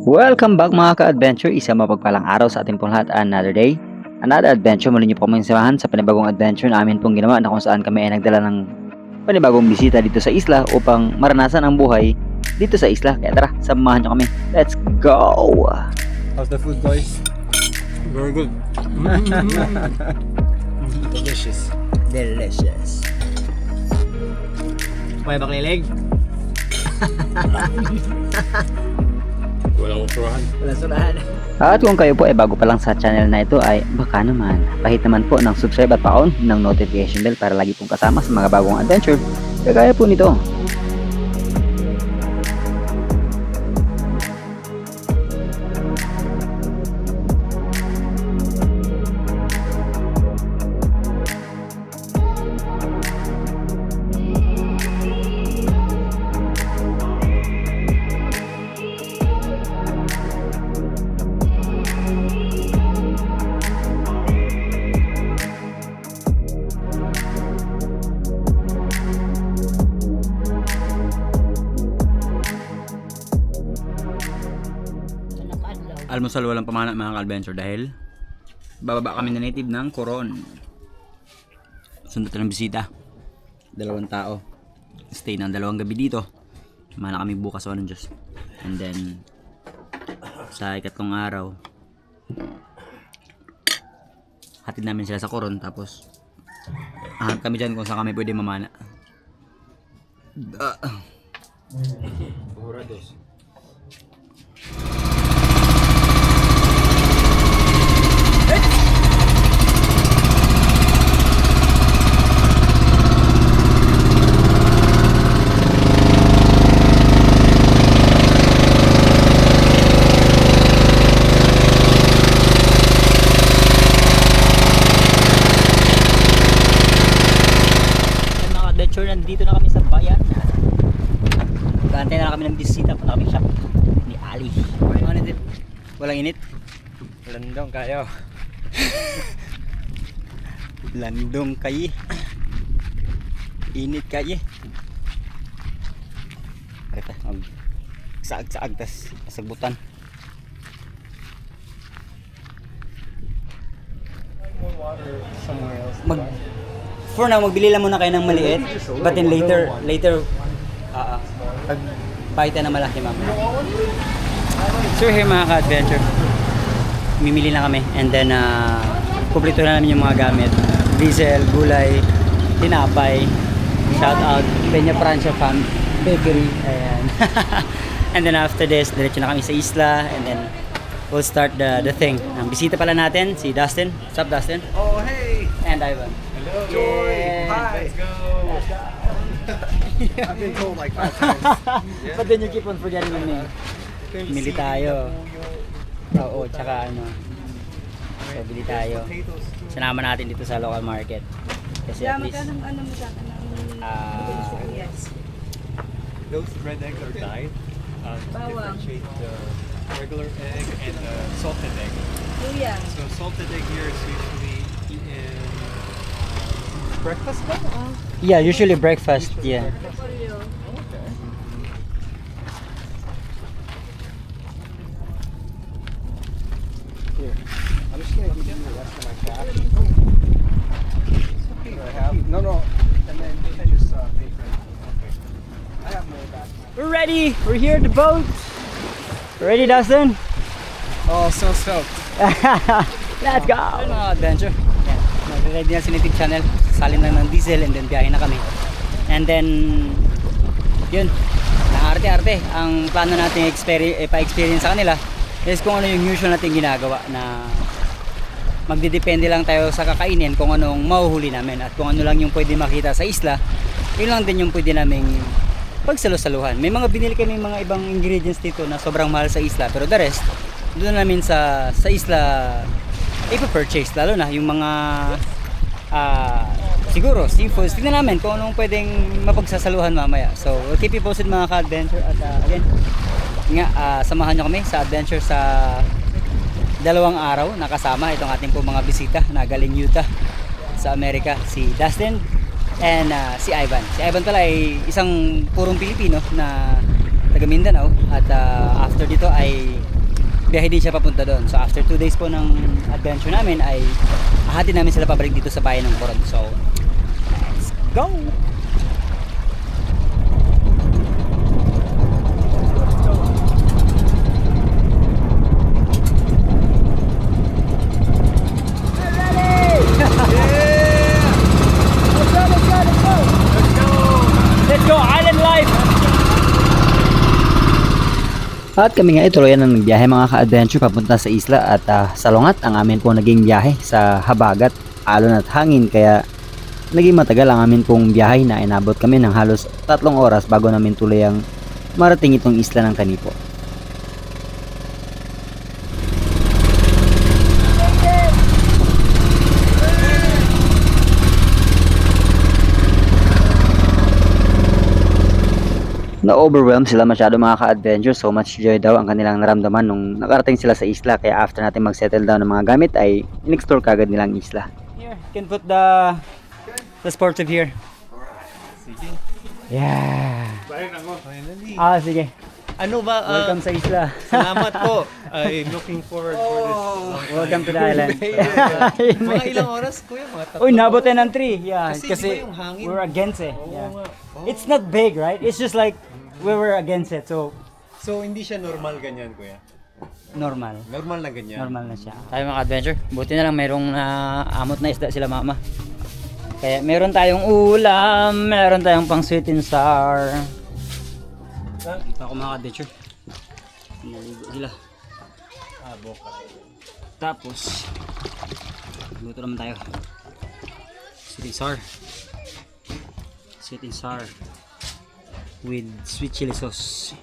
Welcome back mga ka-adventure, isang mapagpalang araw sa ating pong lahat, another day, another adventure. Muli niyo po kami samahan sa panibagong adventure na amin pong ginawa na kung saan kami ay nagdala ng panibagong bisita dito sa isla upang maranasan ang buhay dito sa isla. Kaya tara, samahan niyo kami. Let's go! How's the food, guys? Very good. Delicious. Delicious. May baklilig? Walang ukurahan. Wala surahan. At kung kayo po ay bago pa lang sa channel na ito ay baka naman pahit naman po ng subscribe at pa-on ng notification bell para lagi pong kasama sa mga bagong adventure kagaya po nito. Almusal walang pamana mga ka-adventure dahil bababa kami na native ng Coron. Sunod ng bisita. 2 tao. Stay ng 2 gabi dito. Mana kami bukas o ng Diyos. And then sa ikatlong araw hatid namin sila sa Coron, tapos hanap kami dyan kung saan kami pwede mamana. Burados. Nandito na kami sa bayan. Gantay na kami ng bisita. Punta kami shop ni Ali. Ano din? Walang init? Landong kayo. Landong kayi. Init kayi. Kata mag saag-saag tas sagbutan. Somewhere else. For now, magbili lang muna kayo ng maliit, but then later, pagpahita na malaki mamaya. So here mga ka-adventure, mimili na kami, and then kumpleto na namin yung mga gamit. Diesel, gulay, tinapay, shout out, Peña Francia Farm Bakery, ayan. And then after this, diretso na kami sa isla, and then we'll start the thing. Ang bisita pala natin, si Dustin. What's up, Dustin? Oh, hey! And Ivan. Hello, Joy! Yeah. Hi! Let's go! I've been told like 5 times. But then you keep on forgetting your name. Bili tayo. Oo, tsaka ano. So, bili tayo. Sinama natin dito sa local market. Kasi at least, Ano mo sa akin? Yes. Those red eggs are dyed to Bawang. differentiate the regular egg and the salted egg. Luya. So salted egg here is usually eaten breakfast ba? yeah, usually breakfast, yeah. Polyo. Okay. Here, I'm just gonna give you the rest of my cash. Okay. I have no, and then just pay for it. Okay. I have more back. We're ready! We're here at the boat! Ready, Dustin? Oh, so stoked. Let's go! Mga adventure. Yan. Nag-ready na si Native Channel. Salin lang ng diesel and then biyahe na kami. And then, yun. Arte-arte. Ang plano natin pa-experience sa kanila is kung ano yung usual natin ginagawa na magdidepende lang tayo sa kakainin kung anong mahuhuli namin at kung ano lang yung pwede makita sa isla, yun lang din yung pwede naming pagsalusaluhan. May mga binili kami mga ibang ingredients dito na sobrang mahal sa isla, pero the rest doon namin sa isla ipa-purchase, lalo na yung mga siguro seafoods. Tignan namin kung anong pwedeng mapagsasaluhan mamaya. So we'll keep you posted mga ka-adventure at again nga samahan nyo kami sa adventure sa 2 araw na kasama itong ating po mga bisita na galing Utah sa Amerika, si Dustin and si Ivan. Si Ivan pala ay isang purong Pilipino na taga Mindanao at after dito ay biyahe din siya papunta doon. So after 2 days po ng adventure namin ay ahati namin sila pabalik dito sa bayan ng Coron. So let's go! Let's go! Island life! At kami nga tuloy ang nagbiyahe mga ka-adventure papunta sa isla at salungat ang amin po naging biyahe sa habagat, alon at hangin kaya naging matagal ang amin pong biyahe na inabot kami ng halos 3 oras bago namin tuloy ang marating itong isla ng Kanipo. Na-overwhelm sila masyado mga ka-adventure, so much joy daw ang kanilang naramdaman nung nakarating sila sa isla kaya after natin mag-settle down ng mga gamit ay in-explore kagad nilang isla. Here, you can put the sportive here. Sige. Yeah. Bayan ako. Finally. Sige. Ano ba? Welcome sa isla. Salamat po. I'm looking forward for this. Welcome to the island. Mga ilang oras, kuya? Mga 3 Uy, nabot tayo ng 3. Yeah, Kasi kasi di ba yung hangin? we're against it. Oo Yeah. nga. Oh. It's not big, right? It's just like we were against it. So, So, hindi siya normal ganyan, kuya? normal. Normal na ganyan? Normal na siya. Tayo mga adventure. Buti na lang mayroong amot na isda sila mama. Kaya meron tayong ulam, meron tayong pang sweet and sour. Dito ako mga adventure. Naligo sila. Boka. Tapos, luto naman tayo. Sweet and sour. Sweet and sour. With sweet chili sauce.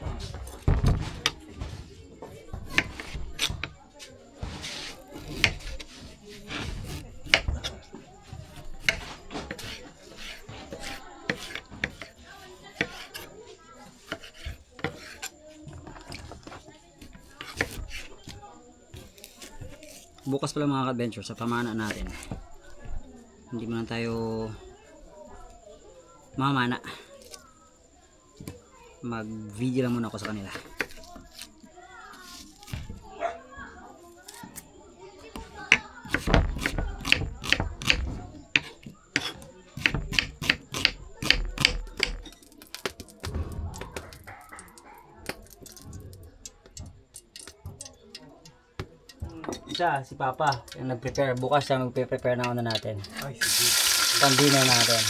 Bukas pala mga ka-adventure sa pamana natin. Hindi mo na tayo mamana. Mag-video lang muna ako sa kanila. Siya, si Papa, yung nag-prepare. Bukas siya mag-prepare na natin. Ay, sige. Pang-dinner natin.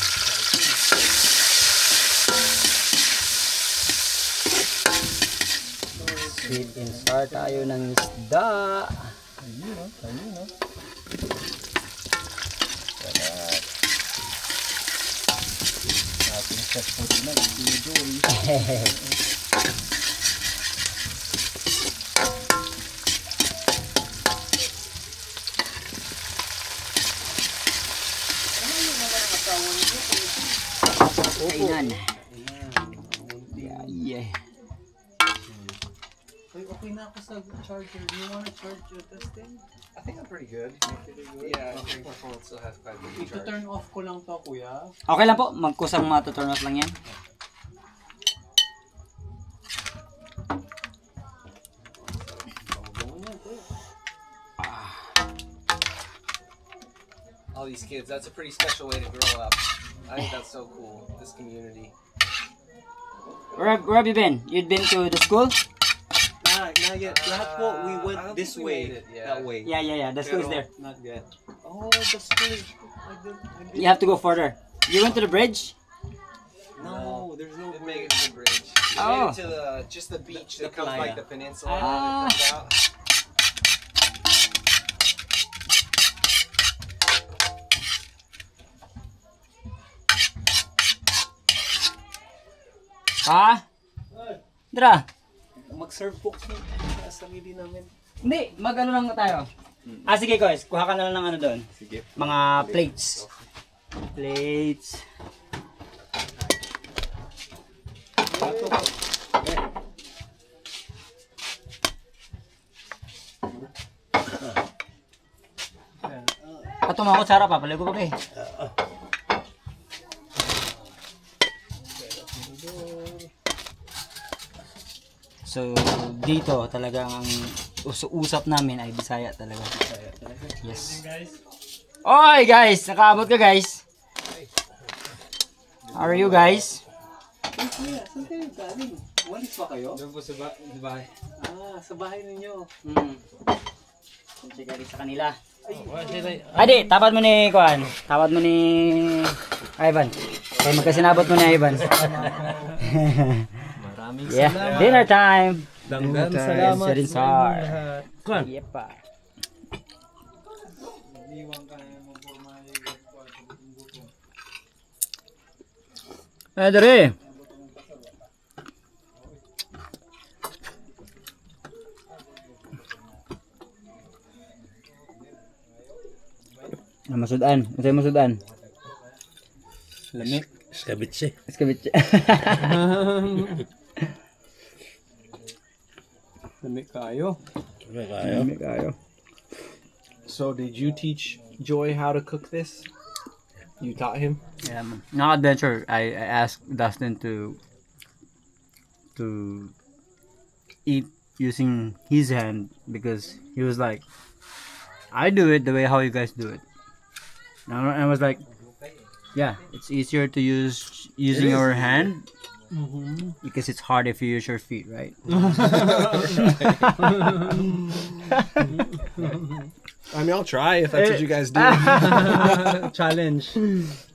Sweet and sour tayo ng isda. Ayun, no? Ating chef po na, enjoy. Kainan. Yeah. Wait, okay na ako sa charger. Do you wanna charge this thing? I think I'm pretty good. Yeah, I think my phone still has 5 minutes charge. Ito-turn off ko lang to, kuya. Okay lang po, magkusang matuturn off lang yan. All these kids, that's a pretty special way to grow up. I think that's so cool, this community. Where have you been? You've been to the school? Not yet. Lahat po, we I went don't this think we way. made it, yeah. That way. Yeah. The school is there. Not yet. Oh, the school is... You have to go further. You went to the bridge? No, there's no... Didn't make it to the bridge. We Oh. made it to just the beach The that comes like playa. the peninsula Ah. that comes out. Ha? Dra. Mag-serve po kasi sa sarili namin. Hindi, mag-ano lang tayo. Sige guys, kuha ka na lang ng ano doon. Sige. Mga plates. Plates. Patong ako sarap pa, pala ko pa eh. So dito talagang ang usap namin ay Bisaya talaga. Yes. Oy guys, nakaabot ka guys. How are you guys? Saan kayo galing? Walis ba kayo? Doon po sa bahay. Ah, sa bahay ninyo. Sige galing sa kanila. Adi, tapat mo ni Kuan. Tapat mo ni Ivan. Kaya magkasinabot mo ni Ivan. Maraming Yeah, dinner time. Danggan salamat Sirin sa inyong Sar. lahat. Kuan. Yepa. Eh, dere. Masudan. Ano sa'yo masudan? Lamig. Skabitse. Skabitse. Lamig kayo. Lamig kayo. So did you teach Joy how to cook this? You taught him? Yeah, no adventure. I asked Dustin to eat using his hand because he was like, I do it the way how you guys do it. And I was like, yeah, it's easier to use using your hand because it's hard if you use your feet, right? I mean, I'll try if that's what you guys do. Challenge.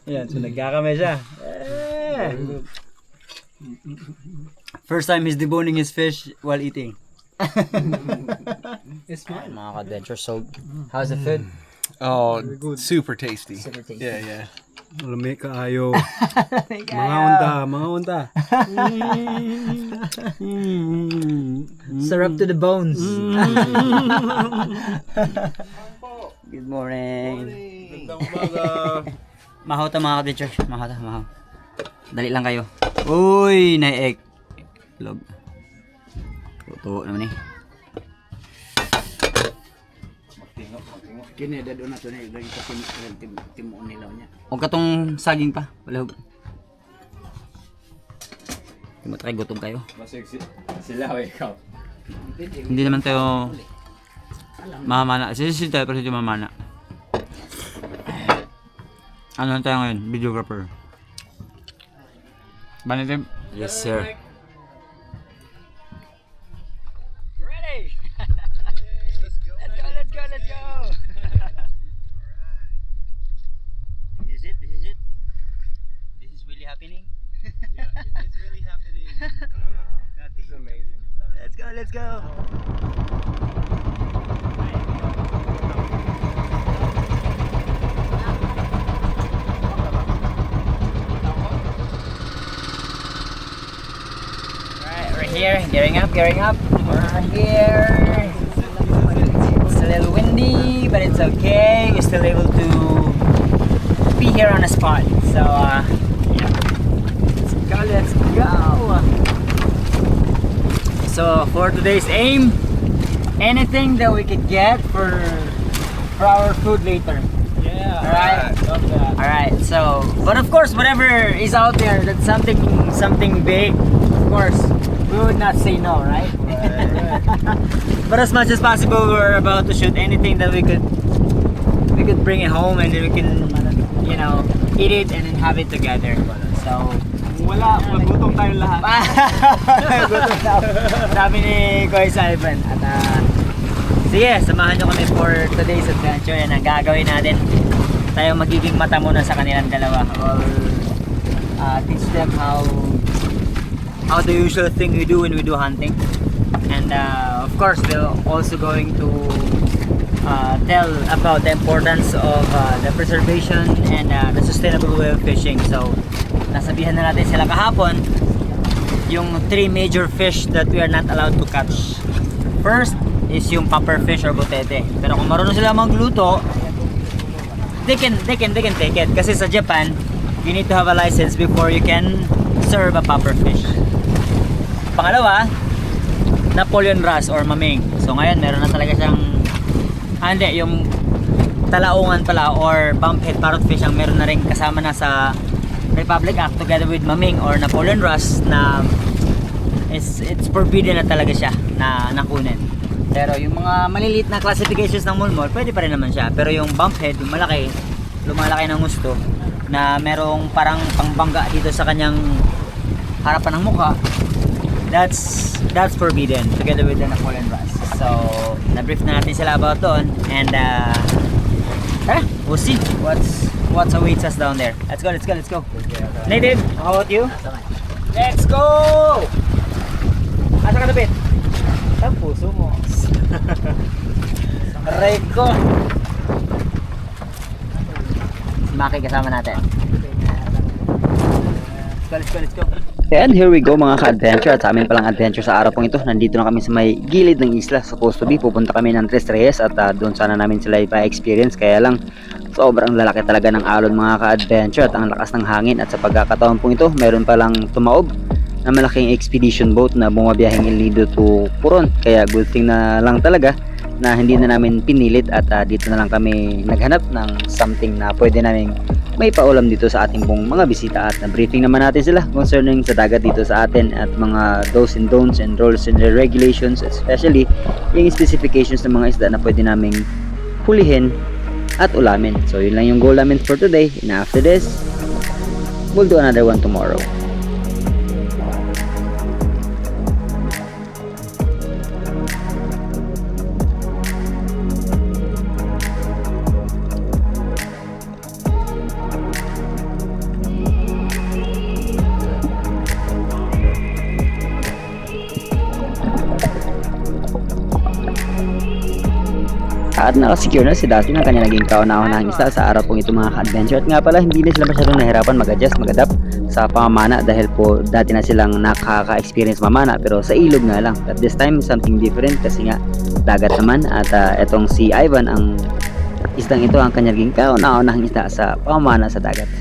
Yan, so nagkakamay siya. First time he's deboning his fish while eating. It's fine. Mga ka-adventure, so how's the food? Oh, super tasty. Super tasty. Yeah, yeah. Lamig kaayo. Mga unta. Syrup to the bones. Good morning. Magandang umaga. Mahaw ta mga ka-teacher. Mahaw. Dali lang kayo. Uy, naik. Log. Tuto naman eh. Kini dado na to na lagi sa timuon nilaw niya. Huwag ka tong saging pa. Wala hug. Hindi mo tayo gutom kayo. Sila, wake up. Hindi naman tayo mamana. Sisi tayo pero hindi mamana. Ano lang tayo ngayon? Videographer. Banitim? Yes, sir. Ready? Let's go. This is it. This is really happening. Yeah, it is really happening. This is amazing. Let's go. Alright, we're here, gearing up. We're here. It's a little windy, but it's okay. We're still able to be here on a spot. So, yeah. Let's go. So for today's aim, anything that we could get for our food later. Yeah. Alright. Love that. Alright, so but of course whatever is out there that's something big, of course, we would not say no, right? But as much as possible we're about to shoot anything that we could bring it home and then we can, you know, eat it and then have it together. So Wala, magutom tayong lahat. gutom daw. Sabi ni Kuya Ivan. At sige, samahan nyo kami for today's adventure. And ang gagawin natin, tayo magiging mata muna sa kanilang dalawa. Or teach them how the usual thing we do when we do hunting. And of course, we're also going to tell about the importance of the preservation and the sustainable way of fishing. So, nasabihan na natin sila kahapon yung 3 major fish that we are not allowed to catch. First is yung puffer fish or butete. Pero kung marunong sila magluto, they can take it. Kasi sa Japan, you need to have a license before you can serve a puffer fish. Pangalawa, Napoleon wrasse or maming. So ngayon meron na talaga siyang yung talaungan pala or bumphead parrotfish ang meron na rin kasama na sa Republic Act together with maming or Napoleon wrasse na it's forbidden na talaga siya na nakunin. Pero yung mga maliliit na classifications ng mulmol, pwede pa rin naman siya. Pero yung bump head, yung malaki, lumalaki ng gusto, na merong parang pangbangga dito sa kanyang harapan ng mukha, that's forbidden together with the Napoleon Brass. So, na-brief na natin sila about doon, and we'll see what's awaits us down there. Let's go. Native, how about you? Let's go! Asa ka napit? Ang puso mo. Aray ko. Si Maki kasama natin. Let's go. And here we go mga ka-adventure. At sa amin palang adventure sa araw pong ito, nandito na kami sa may gilid ng isla. Supposed to be, pupunta kami ng Tres Reyes at doon sana namin sila ipa-experience. Kaya lang, sobrang lalaki talaga ng alon mga ka-adventure at ang lakas ng hangin. At sa pagkakataon pong ito, meron palang tumaob na malaking expedition boat na bumabiyaheng El Nido to Puron. Kaya good thing na lang talaga na hindi na namin pinilit at dito na lang kami naghanap ng something na pwede namin may paulam dito sa ating pong mga bisita. At na-briefing naman natin sila concerning sa dagat dito sa atin at mga do's and don'ts and rules and regulations, especially yung specifications ng mga isda na pwede naming hulihin at ulamin. So yun lang yung goal namin for today, and after this we'll do another one tomorrow. At nakasecure na si Dusty ng kanya naging kauna-unahang isda sa araw pong ito mga ka-adventure. At nga pala, hindi na sila masyadong nahirapan mag-adjust, mag-adapt sa pamamana dahil po dati na silang nakaka-experience mamana pero sa ilog nga lang. At this time, something different kasi nga dagat naman. At etong si Ivan, ang isdang ito ang kanya naging kauna-unahang isda sa pamamana sa dagat.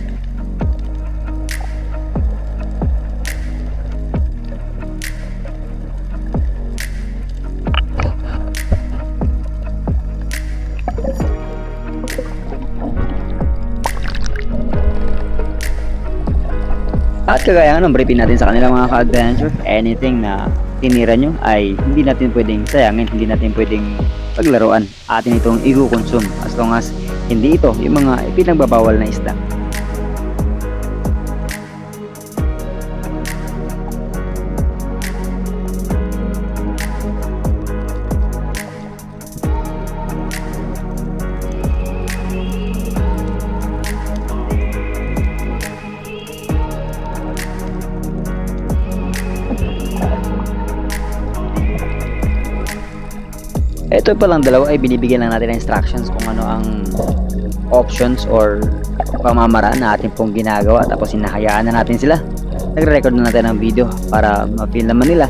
At kagaya ng briefing natin sa kanila mga ka-adventure, anything na tinira nyo ay hindi natin pwedeng sayangin, hindi natin pwedeng paglaruan. Atin itong i-consume as long as hindi ito yung mga ipinagbabawal na isda. Ito palang dalawa ay binibigyan lang natin ng instructions kung ano ang options or pamamaraan na atin pong ginagawa, tapos hinahayaan na natin sila. Nagre-record na natin ng video para ma-feel naman nila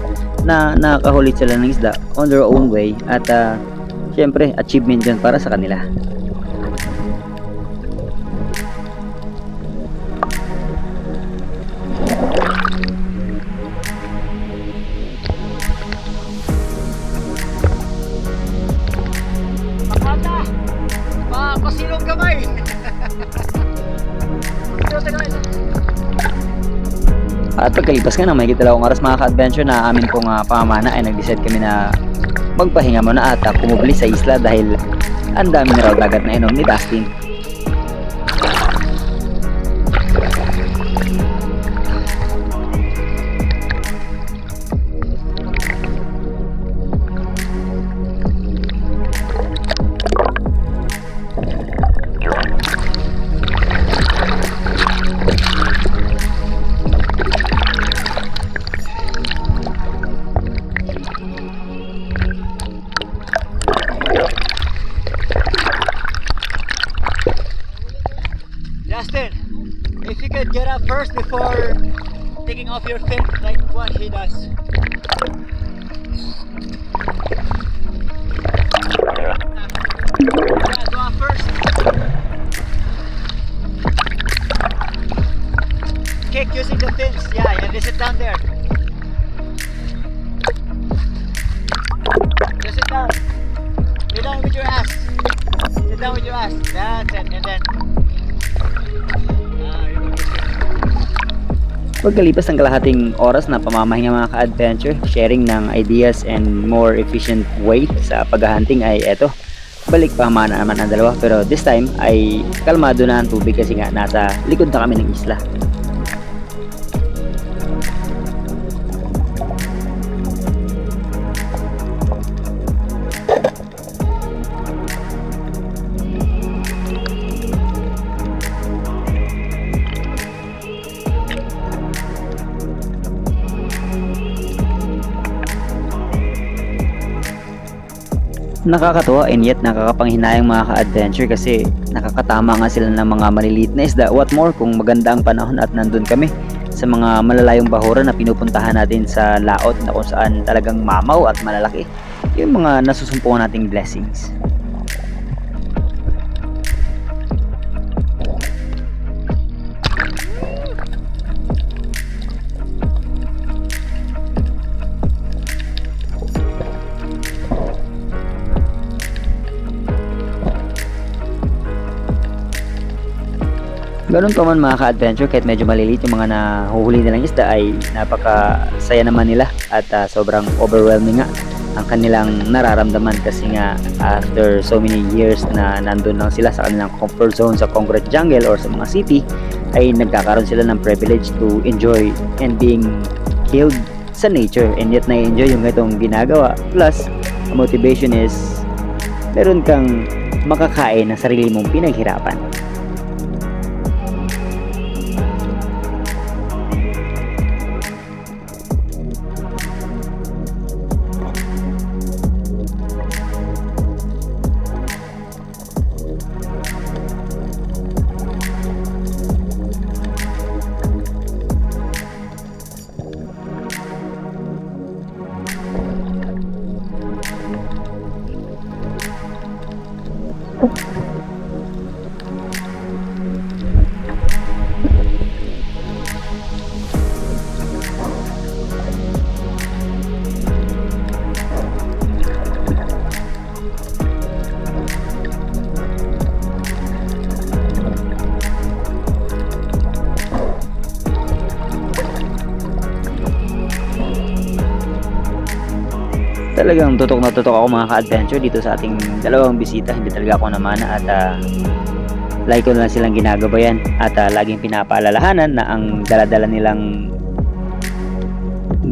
na nakahuli sila ng isda on their own way at syempre achievement dyan para sa kanila. Pasilong kamay. At pagkalipas nga ng mahigit 2 oras mga ka-adventure na amin pong pamamana ay nag-decide kami na magpahinga muna at kumubli sa isla dahil ang dami na raw dagat na inom ni Dustin. Justin, if you could get up first before taking off your fin like what he does. Yeah, go up first. Kick using the fins. Yeah, and sit down there. Just sit down. Sit down with your ass. Sit down with your ass. That's it. And then Pagkalipas ng kalahating oras na pamamahinga mga ka-adventure, sharing ng ideas and more efficient way sa paghahunting ay eto. Balik pamana naman ang dalawa pero this time ay kalmado na ang tubig kasi nga nasa likod na kami ng isla. Nakakatuwa and yet nakakapanghinayang mga ka-adventure kasi nakakatama nga sila ng mga maliliit na isda. What more kung maganda ang panahon at nandun kami sa mga malalayong bahura na pinupuntahan natin sa laot na kung saan talagang mamaw at malalaki yung mga nasusumpungan nating blessings. Ganun pa man mga ka-adventure, kahit medyo maliliit yung mga nahuhuli nilang isda ay napakasaya naman nila at sobrang overwhelming nga ang kanilang nararamdaman kasi nga after so many years na nandun lang sila sa kanilang comfort zone sa concrete jungle or sa mga city ay nagkakaroon sila ng privilege to enjoy and being killed sa nature, and yet na-enjoy yung itong ginagawa. Plus, motivation is meron kang makakain ng sarili mong pinaghirapan. Talagang tutok na tutok ako mga ka-adventure dito sa ating dalawang bisita. Hindi talaga ako namana at like ko na lang silang ginagabayan at laging pinapaalalahanan na ang daladala nilang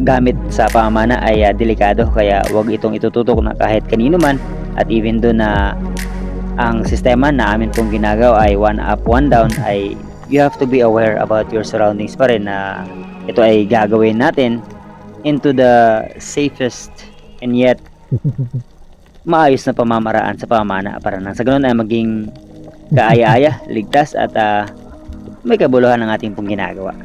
gamit sa pamana ay delikado, kaya wag itong itututok na kahit kanino man. At even do na ang sistema na amin pong ginagawa ay one up one down, ay you have to be aware about your surroundings pa rin, na ito ay gagawin natin into the safest and yet maayos na pamamaraan sa pamana para nang sa ganun ay maging kaaya-aya, ligtas at may kabuluhan ng ating pong ginagawa.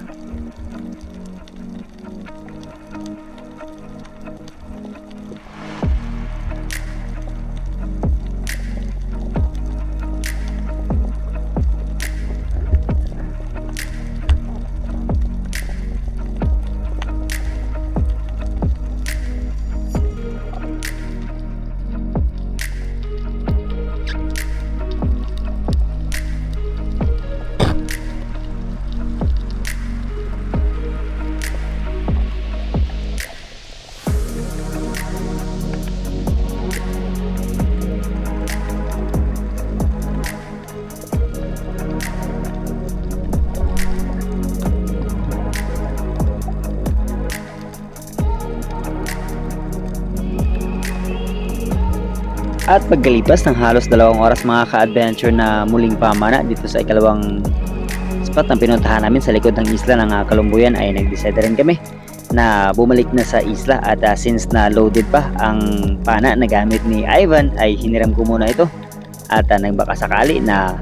At pagkalipas ng halos 2 oras mga ka-adventure na muling pamana dito sa ikalawang spot na pinuntahan namin sa likod ng isla ng Kalumbuyan, ay nag-decide rin kami na bumalik na sa isla. At since na loaded pa ang pana na gamit ni Ivan, ay hiniram ko muna ito at nagbaka sakali na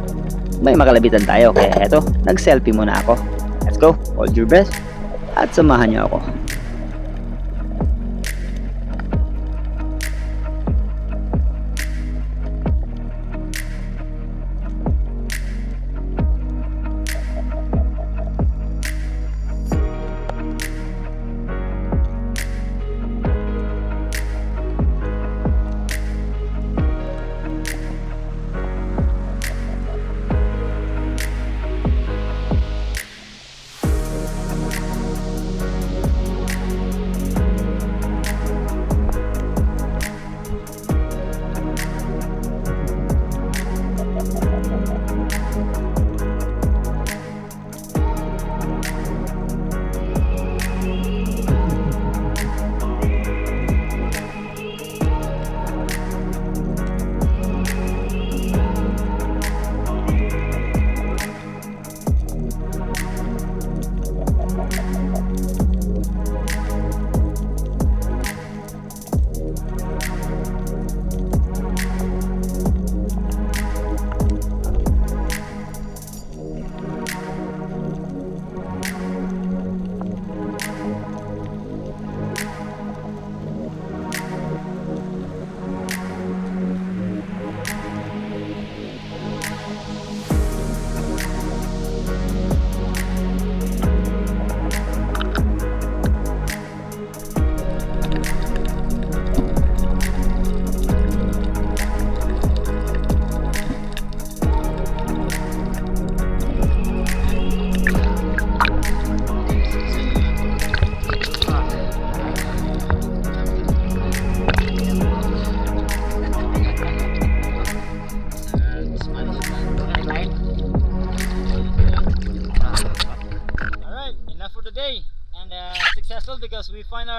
may makalabitan tayo, kaya eto, nag-selfie muna ako. Let's go, hold your breath at samahan niyo ako.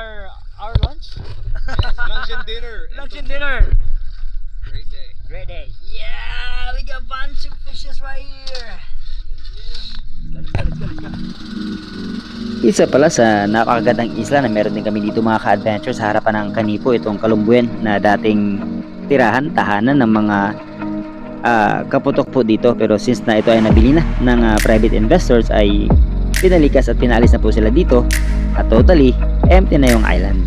our lunch? Yes, lunch and dinner. Lunch and dinner. Great day. Great day. Yeah, we got a bunch of fishes right here. Isa pala sa napakagandang isla na meron din kami dito mga ka-adventure sa harapan ng Kanipo, itong Kalumbuyan na dating tirahan, tahanan ng mga kaputok po dito. Pero since na ito ay nabili na ng private investors ay pinalikas at pinalis na po sila dito at totally empty na yung island.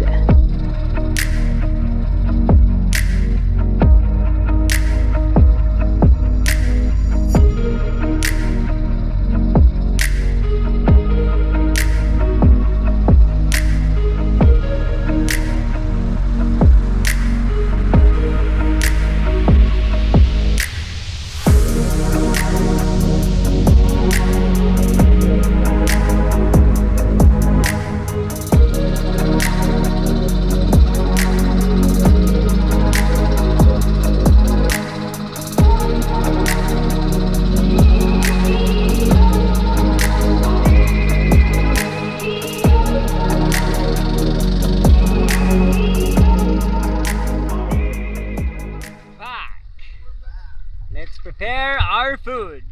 Let's prepare our food.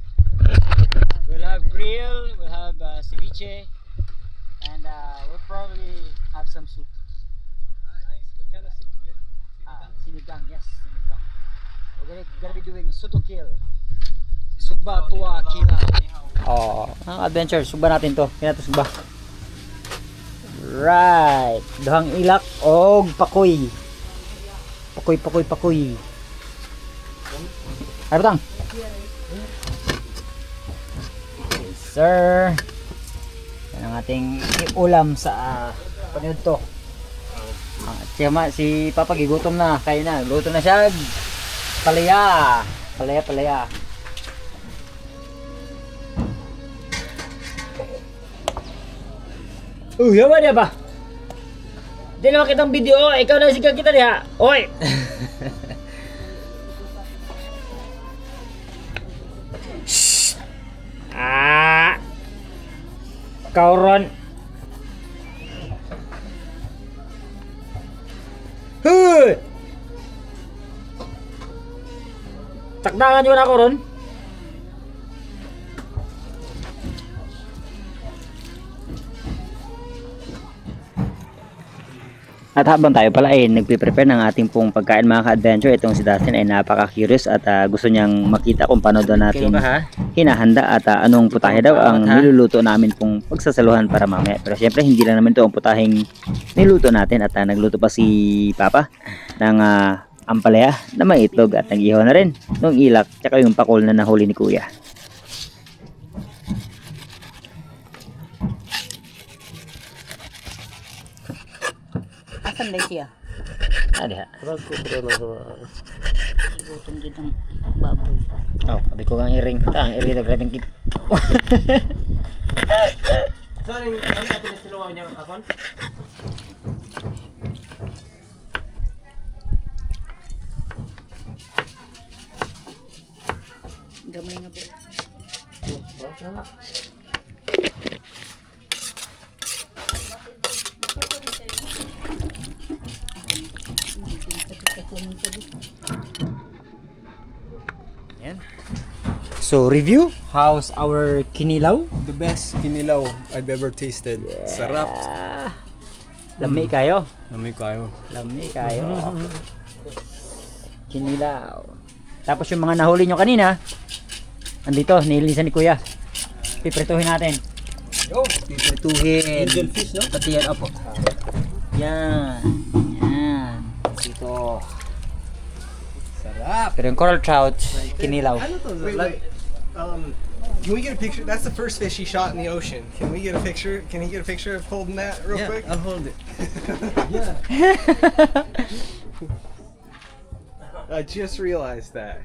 We'll have grill, we'll have ceviche, and we'll probably have some soup. What kind of soup? Sinigang, yes, sinigang. We're gonna be doing sutokil. Sugba tuwa kila. Oh, ang adventure, sugba natin to. Kaya to sugba. Right, duhang ilak og pakoy. Pakoy. Ay, batang. Yes, sir. Yan ang ating ulam sa panood to. Si Papa gigutom na. Kaya na. Gutom na siya. Palaya. Yawa niya ba? Di naman kitang video. Ikaw na sigang kita niya. Oy! Kauron. Huh! Takdangan nyo na ako ron. At habang tayo pala ay nagpe-prepare ng ating pong pagkain mga ka-adventure, itong si Dustin ay napaka-curious at gusto niyang makita kung paano daw natin hinahanda at anong putahe daw ang niluluto namin pong pagsasaluhan para mamaya. Pero syempre hindi lang naman ito ang putaheng niluto natin at nagluto pa si Papa ng ampalaya na may itlog at nag-ihaw na rin ng ilak tsaka yung pakul na nahuli ni Kuya. Asan ba siya? Ada. Gutom din ang baboy. Oh, sabi ko kang iring. Ang iring na grating kit. Saan yung natin sinuha niya akon? Gamay nga po. So review, how's our kinilaw? The best kinilaw I've ever tasted. Sarap. Lami kayo. Lami kayo. Kinilaw. Tapos yung mga nahuli nyo kanina, andito, nililisan ni Kuya. Piprituhin natin. Piprituhin. Angel fish, no? Pati yan, opo. Yan. Dito. Sarap. Pero yung coral trout, kinilaw. Wait. Can we get a picture? That's the first fish he shot in the ocean. Can we get a picture? Can he get a picture of holding that real quick? I'll hold it. I just realized that.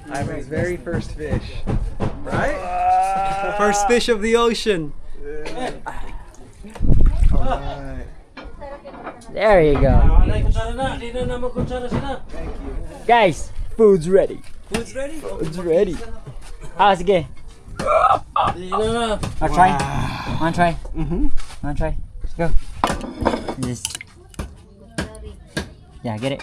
Ivan's very first fish. Right? First fish of the ocean. Alright. There you go. Guys, food's ready. Food's ready? Food's ready. Ah, sige. Wanna try? Wanna try? Wanna try? Let's go. This. Yeah, get it.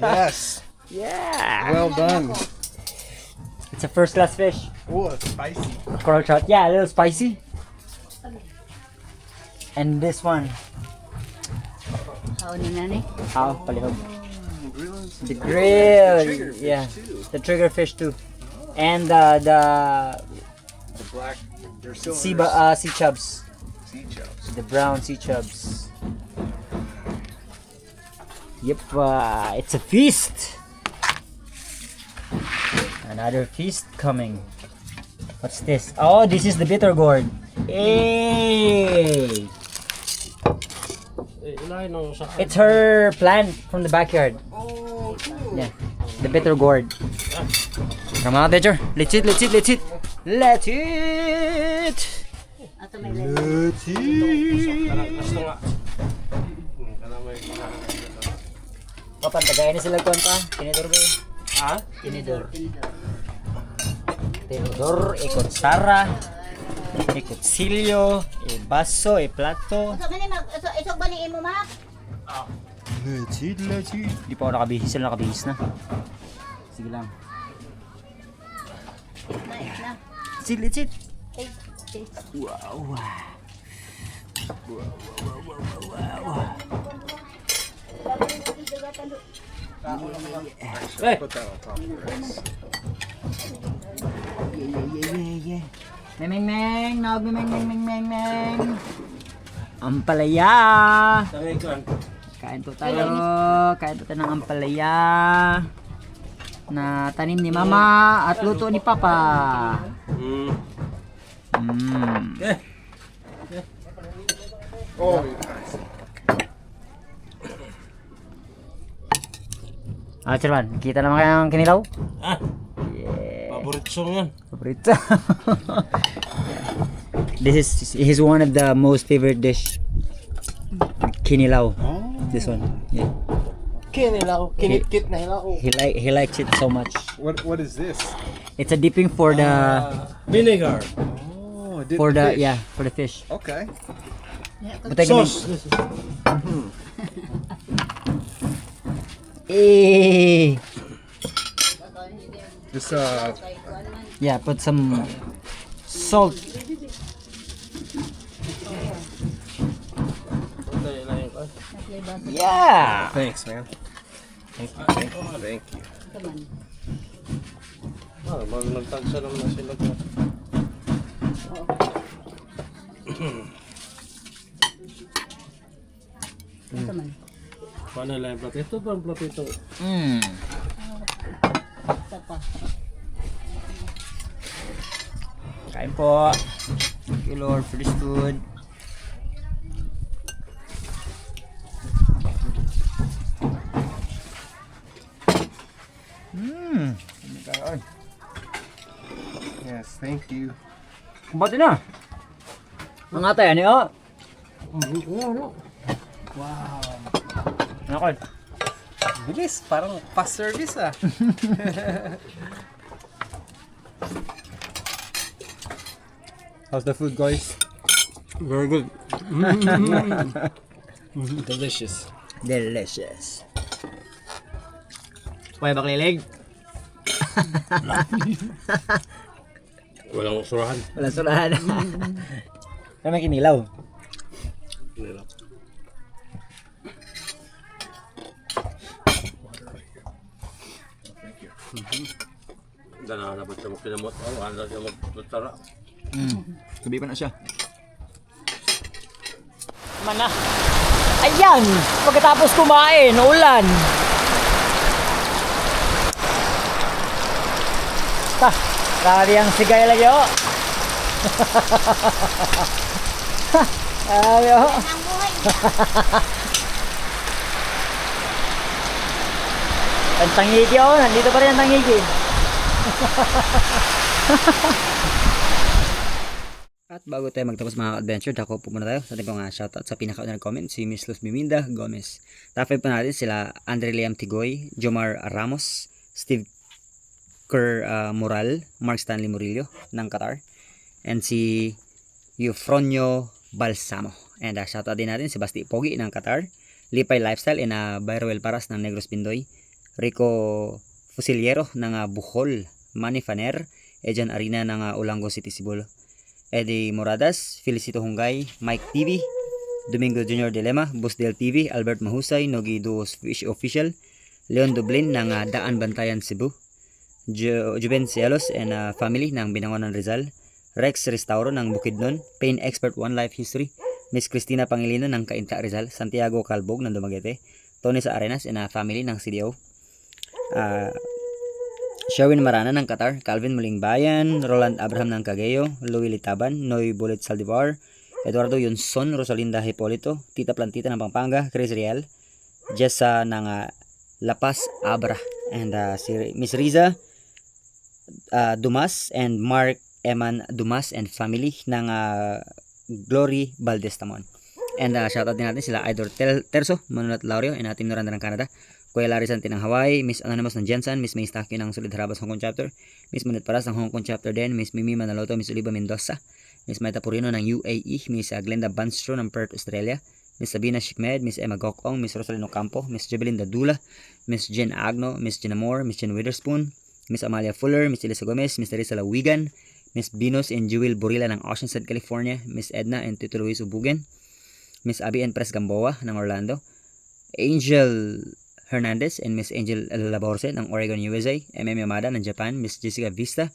Yes. Yeah. Well done. It's a first class fish. Oh, it's spicy. Coral trout. Yeah, a little spicy. And this one. How ni nani? How? Palihog. The The grill. trigger fish Yeah. too. The trigger fish too. And the The black. They're still sea under sea chubs. sea chubs. The brown sea chubs. Yep, it's a feast. Another feast coming. What's this? Oh, this is the bitter gourd. Hey! It's her plant from the backyard. Oh, cool. Yeah, the bitter gourd. Come on, teacher. Let's eat, let's eat, let's eat. Let's eat! Ato may level. Let's eat. Papan, tagayin na sila kuwan pa. Tinidor ba yun? Ha? Tinidor. Tinidor, ikot sara, ikot silyo, baso, plato. Usa man mag isog baliin mo ma? Let's eat, let's eat. Di pa ako nakabihis, sila nakabihis na. Sige lang. Na. Sige, let's eat. Taste. Wow. Put that on top of the rice. Yeah. Meng meng, naog meng. Ampalaya. Kain po tayo ng ampalaya na tanim ni Mama at luto ni Papa. Oh, nice. Chairman, kita naman kayang kinilaw? Paborito song yan. Paborito. This is one of the most favorite dish. Kinilaw. This one. Yeah. Kinilaw. Kinikit na hilaw. He likes it so much. What is this? It's a dipping for the Vinegar. Oh, for the for the fish. Okay. But I can Sauce. This Yeah, put some salt. Yeah. Thanks, man. Thank you. Thank you. Magtansa lang na sila. Paano lang yung plato? Ito ba ang plato ito? Kain po. Thank you, Lord, for this food. Yes, thank you. Kumpati na. Ang atay, ano yun? Ano ko? Bilis, parang fast service ah. How's the food, guys? Very good. Delicious. Delicious. Pwede ba kalilig? Walang usurahan. Walang surahan. Ano may kinilaw? Dala na ba siya magkinamot? Ano siya magtutara? Gabi pa na siya. Mana. Ayan! Pagkatapos kumain, ulan. Grabe ang sigay lagi oh. Grabe oh. Ang buhay. Ang tangigi oh, nandito pa rin ang tangigi. At bago tayo magtapos mga adventure, dako po muna tayo sa ating mga shoutout sa pinaka-una nag-comment, si Miss Luz Biminda Gomez. Top 5 pa natin sila Andre Liam Tigoy, Jomar Ramos, Steve Oscar Moral, Mark Stanley Murillo ng Qatar, and si Eufronio Balsamo. And shoutout din natin si Basti Pogi ng Qatar, Lipay Lifestyle and Bayroel Paras ng Negros Pindoy, Rico Fusiliero ng Bohol, Manny Faner, Ejan Arena ng Ulango City, Cebu, Eddie Moradas, Felicito Hungay, Mike TV, Domingo Junior Dilema, Busdel TV, Albert Mahusay, Nogi Duos Fish Official, Leon Dublin ng Daan Bantayan, Cebu, Juben Cielos and family ng Binangonan Rizal, Rex Restauro ng Bukidnon, Pain Expert One Life History, Miss Cristina Pangilinan ng Cainta Rizal, Santiago Calbog ng Dumaguete, Tony sa Arenas and family ng CDO, Sherwin Marana ng Qatar, Calvin Muling Bayan, Roland Abraham ng Cagayo, Louis Litaban, Noy Bullet Saldivar, Eduardo Yunson, Rosalinda Hipolito, Tita Plantita ng Pampanga, Chris Real, Jessa ng La Paz Abra, and si Miss Riza Dumas and Mark Eman Dumas and family ng Glory Valdestamon. And shoutout din natin sila Idol Terzo, Manulat Laurio, and Team Noranda ng Canada, Kuya Larry Santi ng Hawaii, Miss Anonymous ng Jensen, Miss May Staki ng Solid Harabas Hong Kong Chapter, Miss Munit Paras ng Hong Kong Chapter din, Miss Mimi Manaloto, Miss Oliva Mendoza, Miss Maita Purino ng UAE, Miss Glenda Banstro ng Perth, Australia, Miss Sabina Shikmed, Miss Emma Gokong, Miss Rosalino Campo, Miss Jubilin Dadula, Miss Jen Agno, Miss Jenna Moore, Miss Jen Witherspoon, Miss Amalia Fuller, Miss Elisa Gomez, Miss Teresa Lawigan, Miss Binos and Jewel Borilla ng Oceanside, California, Miss Edna and Tito Luis Ubugen, Miss Abby and Pres Gamboa ng Orlando, Angel Hernandez and Miss Angel Laborse ng Oregon, USA, MM Yamada ng Japan, Miss Jessica Vista,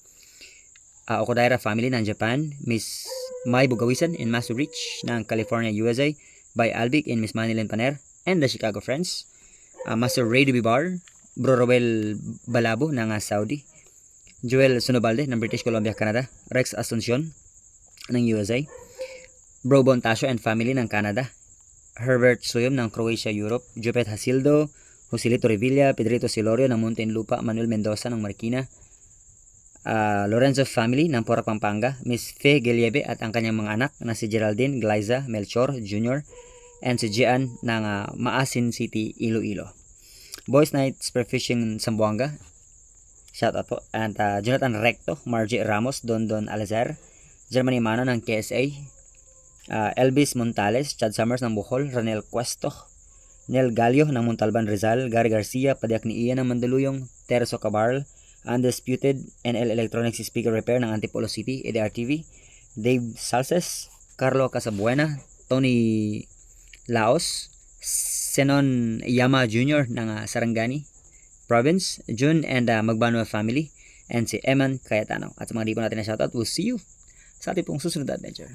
Okudaira family ng Japan, Miss Mai Bugawisan and Masu Rich ng California, USA, by Albic and Miss Manilyn Paner and the Chicago Friends, Master Ray Dubibar, Bro Robel Balabo ng Saudi, Joel Sunobalde ng British Columbia, Canada, Rex Asuncion ng USA, Bro Bontasio and family ng Canada, Herbert Suyom ng Croatia, Europe, Jupet Hasildo, Joselito Revilla, Pedrito Silorio ng Muntinlupa, Manuel Mendoza ng Marikina, Lorenzo family ng Porac, Pampanga, Miss Fe Geliebe at ang kanyang mga anak na si Geraldine Glyza Melchor Jr. and si Gian ng Maasin City, Iloilo. Boys Night Spearfishing Zamboanga, shout out po. And Jonathan Recto, Margie Ramos, Don Alazar, Germany Mano ng KSA, Elvis Montales, Chad Summers ng Bohol, Ranel Cuesto, Nel Gallo ng Montalban Rizal, Gary Garcia, Padiak ni Ian ng Mandaluyong, Terzo Cabarl, Undisputed, NL Electronics Speaker Repair ng Antipolo City, EDR TV, Dave Salces, Carlo Casabuena, Tony Laos, Senon Yama Jr. ng Sarangani Province, June and Magbanua family, and si Eman Cayetano. At sa mga di po natin na shoutout, we'll see you sa ating pong susunod na adventure.